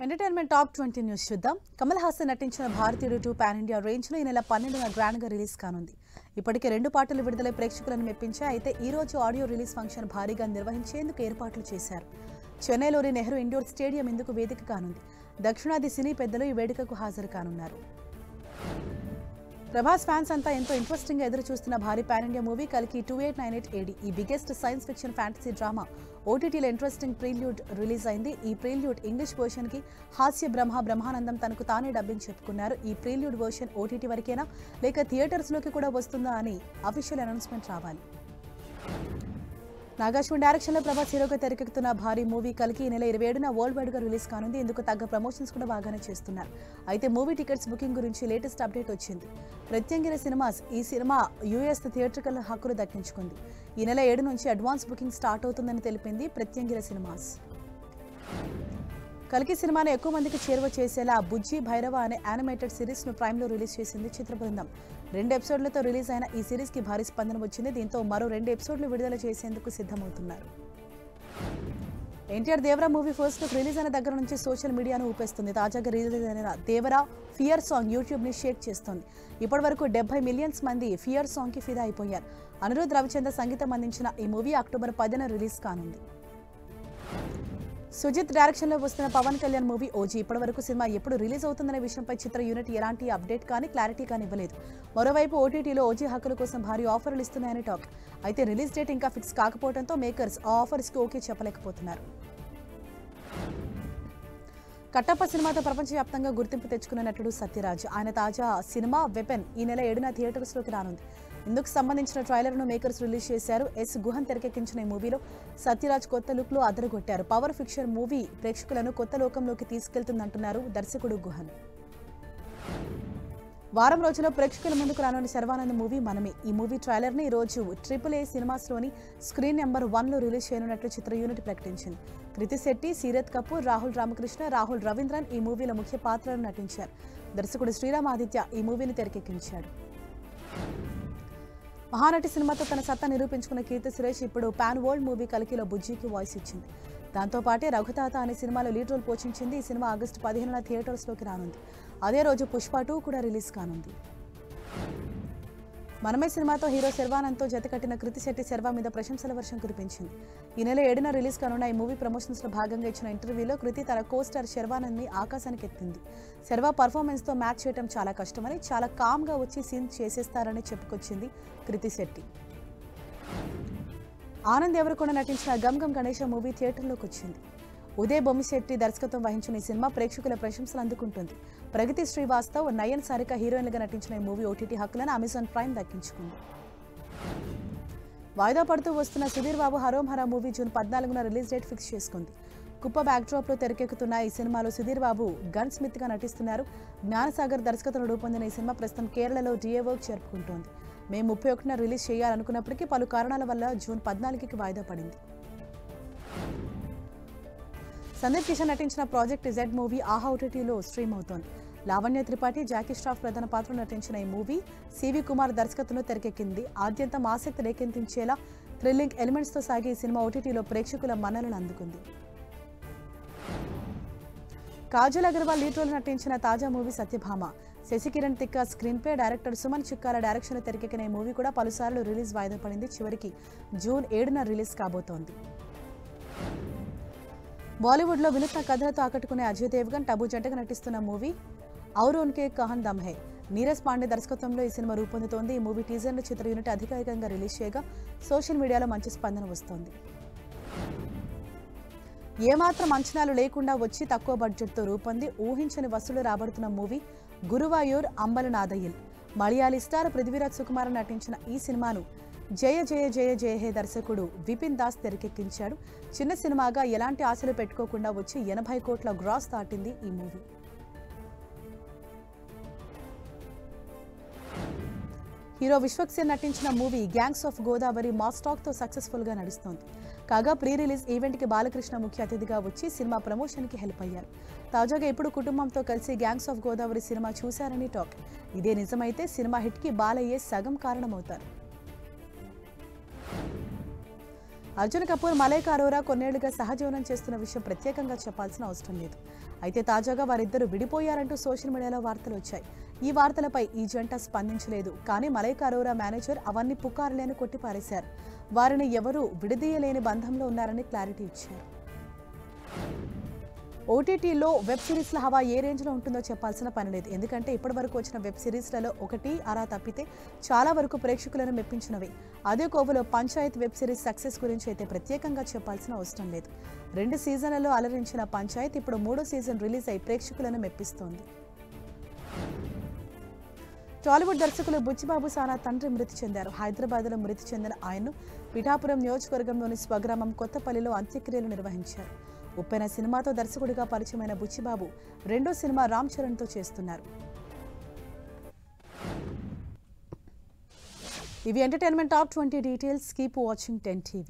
Entertainment top 20 news చూద్దాం. కమల్ హాసన్ నటించిన భారతీయుడు 2 పాన్ ఇండియా రేంజ్ లో ఈ నెల 12న గ్రాండ్ గా రిలీజ్ కానుంది. ఇప్పటికే 2 పాటలు విడుదలై ప్రేక్షకులను మెప్పించాయి. అయితే ఈ రోజు ఆడియో రిలీజ్ ఫంక్షన్ భారీగా నిర్వహించేందుకు ఏర్పాట్లు చేశారు. చెన్నైలోని నెహ్రూ ఇండోర్ స్టేడియం ఇందుకు వేదిక కానుంది. దక్షిణాది సినీ పెద్దలు ఈ వేడుకకు హాజరు కానున్నారు. ప్రభాస్ ఫ్యాన్స్ అంతా ఎంతో ఇంట్రెస్టింగ్ గా ఎదురు చూస్తున్న భారీ పాన్ ఇండియా మూవీ కల్కి 2898 AD ఈ biggest science fiction fantasy drama ఓటీటీలో ఇంట్రెస్టింగ్ ప్రీల్యూడ్ రిలీజ్ అయింది. ఈ ప్రీల్యూడ్ ఇంగ్లీష్ వర్షన్ కి హాస్య బ్రహ్మానందం తనకు తానే డబ్బింగ్ చెప్పుకున్నారు. ఈ ప్రీల్యూడ్ వర్షన్ ఓటీటీ వరకేనా లేక థియేటర్స్ లోకి కూడా వస్తుందా అని అఫీషియల్ అనౌన్స్మెంట్ రావాలి. నాగార్జున డైరెక్షన్ లో ప్రభాస్ హీరోగా తెరకెక్కుతున్న భారీ మూవీ కల్కి ఈ నెల 27న వరల్డ్ వైడ్ గా రిలీజ్ కానుంది. ఇందుకు తగ్గ ప్రమోషన్స్ కూడా బాగానే చేస్తున్నారు. అయితే మూవీ టికెట్స్ బుకింగ్ గురించి లేటెస్ట్ అప్డేట్ వచ్చింది. ప్రత్యంగిరి సినిమాస్ ఈ సినిమా యూఎస్ థియేట్రికల్ హక్కులు దక్కించుకుంది. ఈ నెల 7 నుంచి అడ్వాన్స్ బుకింగ్ స్టార్ట్ అవుతుందని తెలిపింది ప్రత్యంగిరి సినిమాస్. కల్కి సినిమాను ఎక్కువ మందికి చేరువ చేసేలా బుజ్జి భైరవ అనే యానిమేటెడ్ సిరీస్ ను ప్రైమ్ లో రిలీజ్ చేసింది చిత్ర బృందం. 2 ఎపిసోడ్లతో రిలీజ్ అయిన ఈ సిరీస్ కి భారీ స్పందన వచ్చింది. దీంతో మరో 2 ఎపిసోడ్లు విడుదల చేసేందుకు సిద్ధమవుతున్నారు. NTR Devara movie first look release అయిన దగ్గర నుంచి సోషల్ మీడియాను ఊపేస్తుంది. తాజాగా రిలీజ్ అయిన దేవరా ఫియర్ సాంగ్ యూట్యూబ్ ని షేక్ చేస్తోంది. ఇప్పటి వరకు 70 మిలియన్స్ మంది ఫియర్ సాంగ్ కి ఫిదా అయిపోయారు. అనిరుద్ రవిచంద్ర సంగీతం అందించిన ఈ మూవీ అక్టోబర్ 10న రిలీజ్ కానుంది. సుజిత్ డైరెక్షన్ లో వస్తున్న పవన్ కళ్యాణ్ మూవీ ఓజీ ఇప్పటి వరకు సినిమా ఎప్పుడు రిలీజ్ అవుతుందనే విషయంపై చిత్ర యూనిట్ ఎలాంటి అప్డేట్ కానీ క్లారిటీ కానీ ఇవ్వలేదు. మరోవైపు ఓటీటీలో ఓజీ హక్కుల కోసం భారీ ఆఫర్లు ఇస్తున్నాయని టాక్. అయితే రిలీజ్ డేట్ ఇంకా ఫిక్స్ కాకపోవడంతో మేకర్స్ ఆ ఆఫర్స్ కి ఓకే చెప్పలేకపోతున్నారు. కట్టప్ప సినిమాతో ప్రపంచవ్యాప్తంగా గుర్తింపు తెచ్చుకున్న నటుడు సత్యరాజ్. ఆయన తాజా సినిమా వెపన్ ఈ నెల 7న థియేటర్స్ లోకి రానుంది. ఇందుకు సంబంధించిన ట్రైలర్ ను మేకర్స్ రిలీజ్ చేశారు. ఎస్ గుహన్ తెరకెక్కించిన ఈ మూవీలో సత్యరాజ్ కొత్త లుక్ లో అదరగొట్టారు. పవర్ ఫిక్షన్ మూవీ ప్రేక్షకులను కొత్త లోకంలోకి తీసుకెళ్తుందంటున్నారు దర్శకుడు గుహన్. వారం రోజుల్లో ప్రేక్షకుల ముందుకు రానున్న శర్వానంద్ మూవీ మనమే. ఈ మూవీ ట్రైలర్ ని ఈ రోజు AAA సినిమాస్ లోని స్క్రీన్ నెంబర్ 1 లో రిలీజ్ చేయనున్నట్లు చిత్ర యూనిట్ ప్రకటించింది. కృతి శెట్టి, సీరత్ కపూర్, రాహుల్ రామకృష్ణ, రాహుల్ రవీంద్రన్ ఈ మూవీలో ముఖ్య పాత్రలను నటించారు. దర్శకుడు శ్రీరామ్ ఆదిత్య ఈ మూవీని తెరకెక్కించాడు. మహానటి సినిమాతో తన సత్తా నిరూపించుకున్న కీర్తి సురేష్ ఇప్పుడు పాన్ వరల్డ్ మూవీ కల్కిలో బుజ్జికి వాయిస్ ఇచ్చింది. దాంతో పాటే రఘుతాత అనే సినిమాలో లీడ్ రోల్ పోషించింది. ఈ సినిమా ఆగస్టు 15న థియేటర్స్ లోకి రానుంది. అదే రోజు పుష్ప 2 కూడా రిలీజ్ కానుంది. మనమే సినిమాతో హీరో శర్వానంద్తో జతకట్టిన కృతి శెట్టి శర్వా మీద ప్రశంసల వర్షం కురిపించింది. ఈ నెల 7న రిలీజ్ కానున్న ఈ మూవీ ప్రమోషన్స్ లో భాగంగా ఇచ్చిన ఇంటర్వ్యూలో కృతి తన కోస్టార్ శర్వానంద్ ని ఆకాశానికి ఎత్తింది. శర్వా పర్ఫార్మెన్స్ తో మ్యాచ్ చేయడం చాలా కష్టమని, చాలా కామ్ గా వచ్చి సీన్ చేసేస్తారని చెప్పుకొచ్చింది కృతి శెట్టి. ఆనంద్ దేవరకొండ నటించిన గమ్ గమ్ గణేష మూవీ థియేటర్లోకి వచ్చింది. ఉదయ్ బొమ్మిశెట్టి దర్శకత్వం వహించిన ఈ సినిమా ప్రేక్షకుల ప్రశంసలు అందుకుంటుంది. ప్రగతి శ్రీవాస్తవ్, నయన్ సారిక హీరోయిన్లుగా నటించిన ఈ మూవీ ఓటీటీ హక్కులను అమెజాన్ ప్రైమ్ దక్కించుకుంది. వాయిదా పడుతూ వస్తున్న సుధీర్ బాబు హరోం హరా మూవీ జూన్ 14న రిలీజ్ డేట్ ఫిక్స్ చేసుకుంది. కుప్ప బ్యాక్డ్రాప్ లో తెరకెక్కుతున్న ఈ సినిమాలో సుధీర్ బాబు గన్ స్మిత్ గా నటిస్తున్నారు. జ్ఞానసాగర్ దర్శకత్వం రూపొందిన ఈ సినిమా ప్రస్తుతం కేరళలో డిఏ వర్క్ జరుపుకుంటోంది. మే 31న రిలీజ్ చేయాలనుకున్నప్పటికీ పలు కారణాల వల్ల జూన్ 14కి వాయిదా పడింది. సందీప్ కిషన్ నటించిన ప్రాజెక్ట్ Z మూవీ ఆహా ఓటీటీలో స్ట్రీమ్ అవుతోంది. లావణ్య త్రిపాఠి, జాకీ ష్రాఫ్ ప్రధాన పాత్రలో నటించిన ఈ మూవీ సివి కుమార్ దర్శకత్వంలో తెరకెక్కింది. ఆద్యంతం ఆసక్తి రేకెత్తించేలా థ్రిల్లింగ్ ఎలిమెంట్స్ తో సాగే ఈ సినిమా ఓటీటీలో ప్రేక్షకుల మన్ననలు అందుకుంది. కాజల్ అగర్వాల్ లీడ్ రోల్ నటించిన తాజా మూవీ సత్యభామ. శశికిరణ్ తిక్క screen pay, director Suman Chikkala direction లో తెరకెక్కిన ఈ మూవీ కూడా పలుసార్లు రిలీజ్ వాయిదా పడింది. చివరికి జూన్ 7న రిలీజ్ కాబోతోంది. బాలీవుడ్ లో వినూత్న కథలతో ఆకట్టుకునే అజయ్ దేవ్గన్, టబు జంటగా నటిస్తున్న మూవీ ఔర్ ఉన్కే కహన్ దమ్ హై. నీరజ్ పాండే దర్శకత్వంలో ఈ సినిమా రూపొందుతోంది. ఈ మూవీ టీజర్ ను చిత్ర యూనిట్ అధికారికంగా రిలీజ్ చేయగా సోషల్ మీడియాలో మంచి స్పందన వస్తోంది. ఏమాత్రం అంచనాలు లేకుండా వచ్చి తక్కువ బడ్జెట్ తో రూపొంది ఊహించని వసూలు రాబడుతున్న మూవీ గురువాయూర్ అంబలనాదయిల్. మలయాళీ స్టార్ పృథ్వీరాజ్ సుకుమార్ నటించిన ఈ సినిమాను జయ జయ జయ జయ హే దర్శకుడు విపిన్ దాస్ తెరకెక్కించాడు. చిన్న సినిమాగా ఎలాంటి ఆశలు పెట్టుకోకుండా వచ్చి 80 కోట్ల గ్రాస్ దాటింది ఈ మూవీ. హీరో విశ్వక్సేన్ నటించిన movie gangs of Godavari mass talk తో సక్సెస్ఫుల్ గా నడుస్తోంది. కాగా ప్రీ రిలీజ్ ఈవెంట్ కి బాలకృష్ణ ముఖ్య అతిథిగా వచ్చి సినిమా ప్రమోషన్ కి హెల్ప్ అయ్యారు. తాజాగా ఇప్పుడు కుటుంబంతో కలిసి గ్యాంగ్స్ ఆఫ్ గోదావరి సినిమా చూశారని టాక్. ఇదే నిజమైతే సినిమా హిట్ కి బాలయ్యే సగం కారణమవుతారు. అర్జున్ కపూర్, మలైకా అరోరా కొన్నేళ్లుగా సహజీవనం చేస్తున్న విషయం ప్రత్యేకంగా చెప్పాల్సిన అవసరం లేదు. అయితే తాజాగా వారిద్దరూ విడిపోయారంటూ సోషల్ మీడియాలో వార్తలు వచ్చాయి. ఈ వార్తలపై ఈ జంట స్పందించలేదు. కానీ మలైకా అరోరా మేనేజర్ అవన్నీ పుకార్లే అని కొట్టిపారేశారు. వారిని ఎవరూ విడదీయలేని బంధంలో ఉన్నారని క్లారిటీ ఇచ్చారు. ఓటీటీలో వెబ్ సిరీస్ల హవా ఏ రేంజ్లో ఉంటుందో చెప్పాల్సిన పని లేదు. ఎందుకంటే ఇప్పటివరకు వచ్చిన వెబ్ సిరీస్లలో ఒకటి అరా తప్పితే చాలా వరకు ప్రేక్షకులను మెప్పించినవి. అదే కోవలో పంచాయత్ వెబ్ సిరీస్ సక్సెస్ గురించి అయితే ప్రత్యేకంగా చెప్పాల్సిన అవసరం లేదు. 2 సీజన్లలో అలరించిన పంచాయత్ ఇప్పుడు 3వ సీజన్ రిలీజ్ అయి ప్రేక్షకులను మెప్పిస్తోంది. టాలీవుడ్ దర్శకులు బుచ్చిబాబు సానా తండ్రి మృతి చెందారు. హైదరాబాద్లో మృతి చెందిన ఆయన్ను పిఠాపురం నియోజకవర్గంలోని స్వగ్రామం కొత్తపల్లిలో అంత్యక్రియలు నిర్వహించారు. ఉప్పెన సినిమాతో దర్శకుడిగా పరిచయమైన బుచ్చిబాబు 2వ సినిమా రామ్ చరణ్తో చేస్తున్నారు. ఇవి entertainment top 20 details. Keep watching 10 TV.